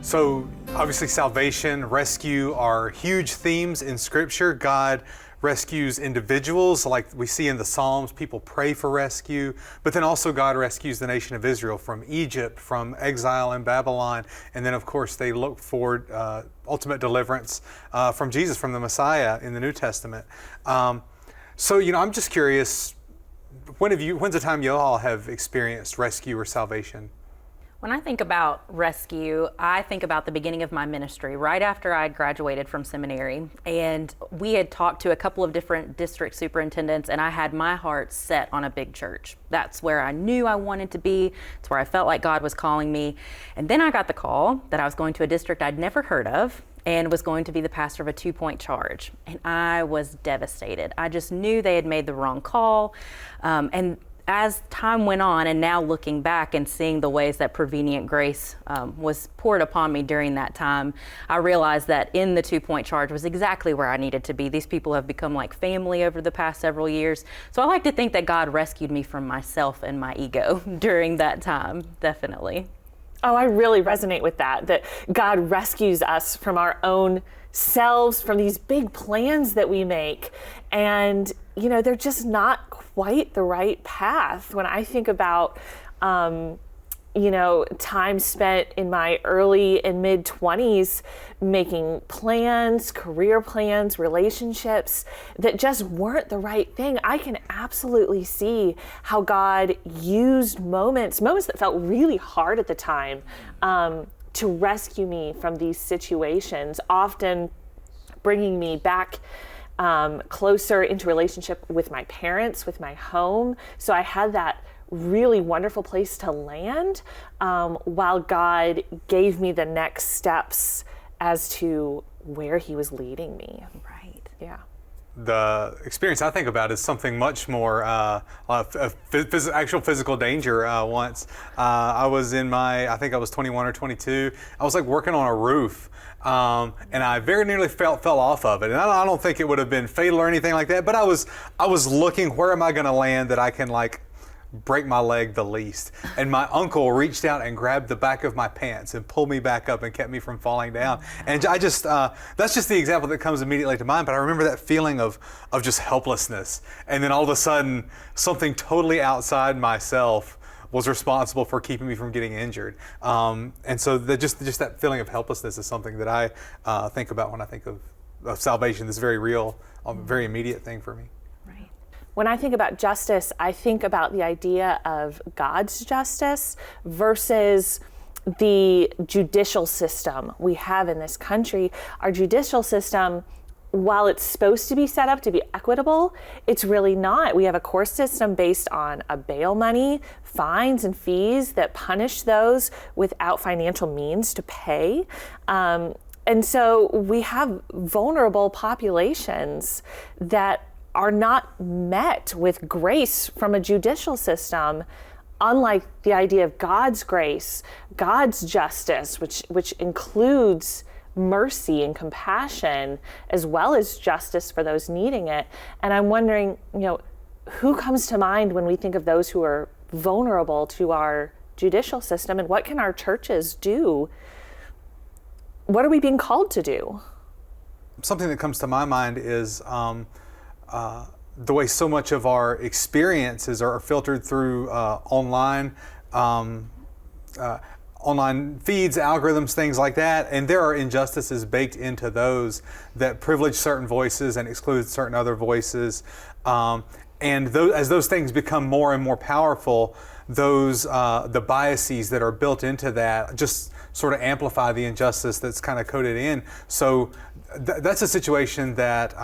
So obviously salvation, rescue are huge themes in Scripture. God rescues individuals like we see in the Psalms. People pray for rescue, but then also God rescues the nation of Israel from Egypt, from exile in Babylon, and then of course they look for ultimate deliverance from Jesus, from the Messiah in the New Testament. So I'm just curious, when's the time you all have experienced rescue or salvation? When I think about rescue, I think about the beginning of my ministry, right after I graduated from seminary. And we had talked to a couple of different district superintendents, and I had my heart set on a big church. That's where I knew I wanted to be. It's where I felt like God was calling me. And then I got the call that I was going to a district I'd never heard of and was going to be the pastor of a 2-point charge. And I was devastated. I just knew they had made the wrong call. And as time went on, and now looking back and seeing the ways that prevenient grace was poured upon me during that time, I realized that in the 2-point charge was exactly where I needed to be. These people have become like family over the past several years. So I like to think that God rescued me from myself and my ego during that time, definitely. Oh, I really resonate with that God rescues us from our own selves, from these big plans that we make. And, they're just not quite the right path. When I think about, time spent in my early and mid 20s making plans, career plans, relationships that just weren't the right thing, I can absolutely see how God used moments that felt really hard at the time, to rescue me from these situations, often bringing me back closer into relationship with my parents, with my home. So I had that really wonderful place to land, while God gave me the next steps as to where He was leading me. Right. Yeah. The experience I think about is something much more actual physical danger. Once I was I think I was 21 or 22. I was like working on a roof, and I very nearly fell off of it. And I don't think it would have been fatal or anything like that. But I was looking, where am I going to land that I can break my leg the least? And my uncle reached out and grabbed the back of my pants and pulled me back up and kept me from falling down. And I just, that's just the example that comes immediately to mind. But I remember that feeling of just helplessness. And then all of a sudden, something totally outside myself was responsible for keeping me from getting injured. And so just that feeling of helplessness is something that I think about when I think of salvation. This very real, very immediate thing for me. When I think about justice, I think about the idea of God's justice versus the judicial system we have in this country. Our judicial system, while it's supposed to be set up to be equitable, it's really not. We have a court system based on a bail money, fines and fees that punish those without financial means to pay. And so we have vulnerable populations that are not met with grace from a judicial system, unlike the idea of God's grace, God's justice, which includes mercy and compassion, as well as justice for those needing it. And I'm wondering, who comes to mind when we think of those who are vulnerable to our judicial system, and what can our churches do? What are we being called to do? Something that comes to my mind is the way so much of our experiences are filtered through online feeds, algorithms, things like that, and there are injustices baked into those that privilege certain voices and exclude certain other voices. As those things become more and more powerful, the biases that are built into that just sort of amplify the injustice that's kind of coded in. So that's a situation that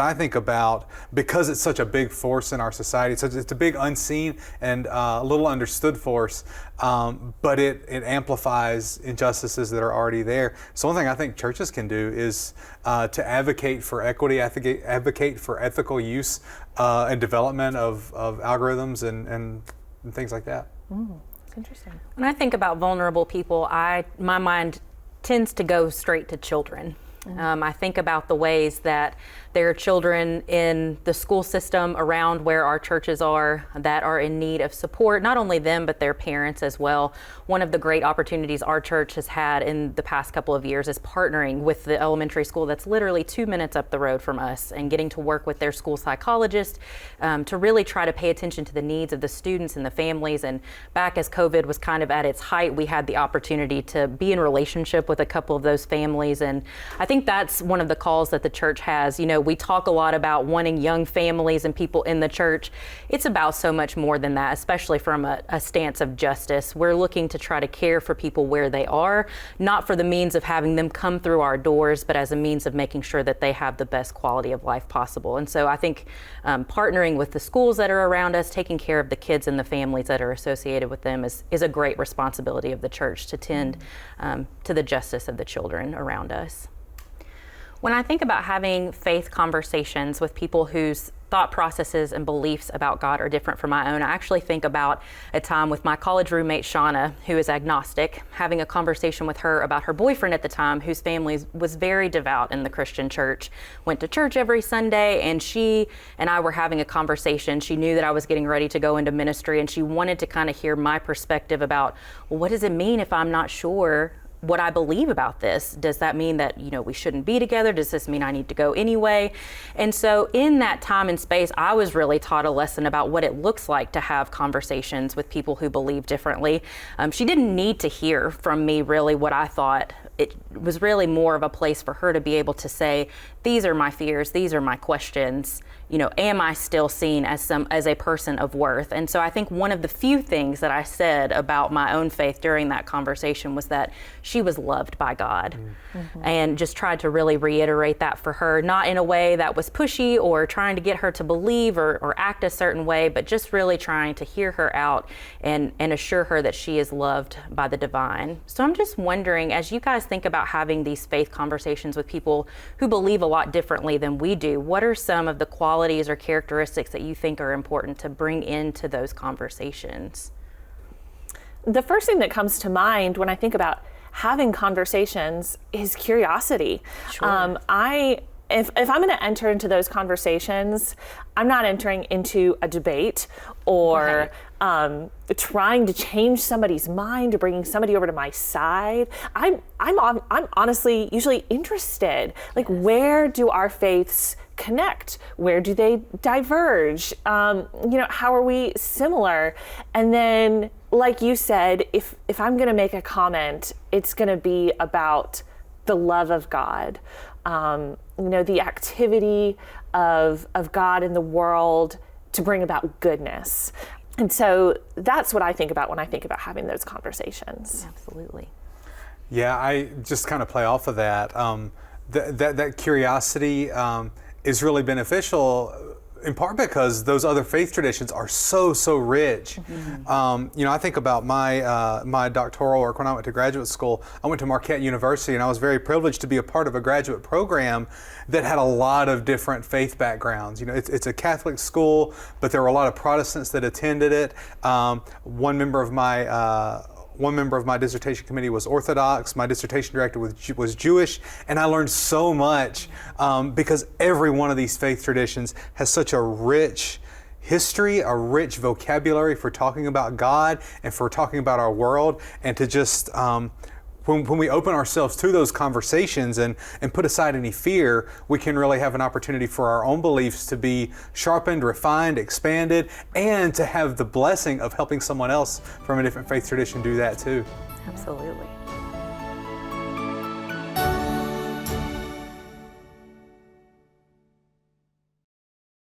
I think about because it's such a big force in our society. It's a big unseen and a little understood force, but it amplifies injustices that are already there. So one thing I think churches can do is to advocate for equity, advocate for ethical use and development of algorithms and things like that. That's interesting. When I think about vulnerable people, my mind tends to go straight to children. I think about the ways that there are children in the school system around where our churches are that are in need of support, not only them, but their parents as well. One of the great opportunities our church has had in the past couple of years is partnering with the elementary school that's literally 2 minutes up the road from us, and getting to work with their school psychologist to really try to pay attention to the needs of the students and the families. And back as COVID was kind of at its height, we had the opportunity to be in relationship with a couple of those families. And I think that's one of the calls that the church has. You know, we talk a lot about wanting young families and people in the church. It's about so much more than that, especially from a stance of justice. We're looking to try to care for people where they are, not for the means of having them come through our doors, but as a means of making sure that they have the best quality of life possible. And so I think partnering with the schools that are around us, taking care of the kids and the families that are associated with them is a great responsibility of the church to tend to the justice of the children around us. When I think about having faith conversations with people whose thought processes and beliefs about God are different from my own, I actually think about a time with my college roommate, Shauna, who is agnostic, having a conversation with her about her boyfriend at the time, whose family was very devout in the Christian church, went to church every Sunday, and she and I were having a conversation. She knew that I was getting ready to go into ministry, and she wanted to kind of hear my perspective about, well, what does it mean if I'm not sure what I believe about this? Does that mean that, you know, we shouldn't be together? Does this mean I need to go anyway? And so in that time and space, I was really taught a lesson about what it looks like to have conversations with people who believe differently. She didn't need to hear from me really what I thought. It was really more of a place for her to be able to say, these are my fears, these are my questions. You know, am I still seen as a person of worth? And so I think one of the few things that I said about my own faith during that conversation was that she was loved by God. Mm-hmm. And just tried to really reiterate that for her, not in a way that was pushy or trying to get her to believe or act a certain way, but just really trying to hear her out and assure her that she is loved by the divine. So I'm just wondering, as you guys think about having these faith conversations with people who believe a lot differently than we do, what are some of the qualities or characteristics that you think are important to bring into those conversations? The first thing that comes to mind when I think about having conversations is curiosity. Sure. If I'm going to enter into those conversations, I'm not entering into a debate or trying to change somebody's mind or bringing somebody over to my side. I'm honestly usually interested. Like, where do our faiths connect? Where do they diverge? How are we similar? And then, like you said, if I'm going to make a comment, it's going to be about the love of God. The activity of God in the world to bring about goodness. And so that's what I think about when I think about having those conversations. Absolutely. Yeah, I just kind of play off of that. That curiosity is really beneficial, in part because those other faith traditions are so rich. Mm-hmm. I think about my doctoral work when I went to graduate school. I went to Marquette University, and I was very privileged to be a part of a graduate program that had a lot of different faith backgrounds. It's a Catholic school, but there were a lot of Protestants that attended it. One member of my dissertation committee was Orthodox. My dissertation director was Jewish, and I learned so much because every one of these faith traditions has such a rich history, a rich vocabulary for talking about God and for talking about our world, and to just when we open ourselves to those conversations and put aside any fear, we can really have an opportunity for our own beliefs to be sharpened, refined, expanded, and to have the blessing of helping someone else from a different faith tradition do that too. Absolutely.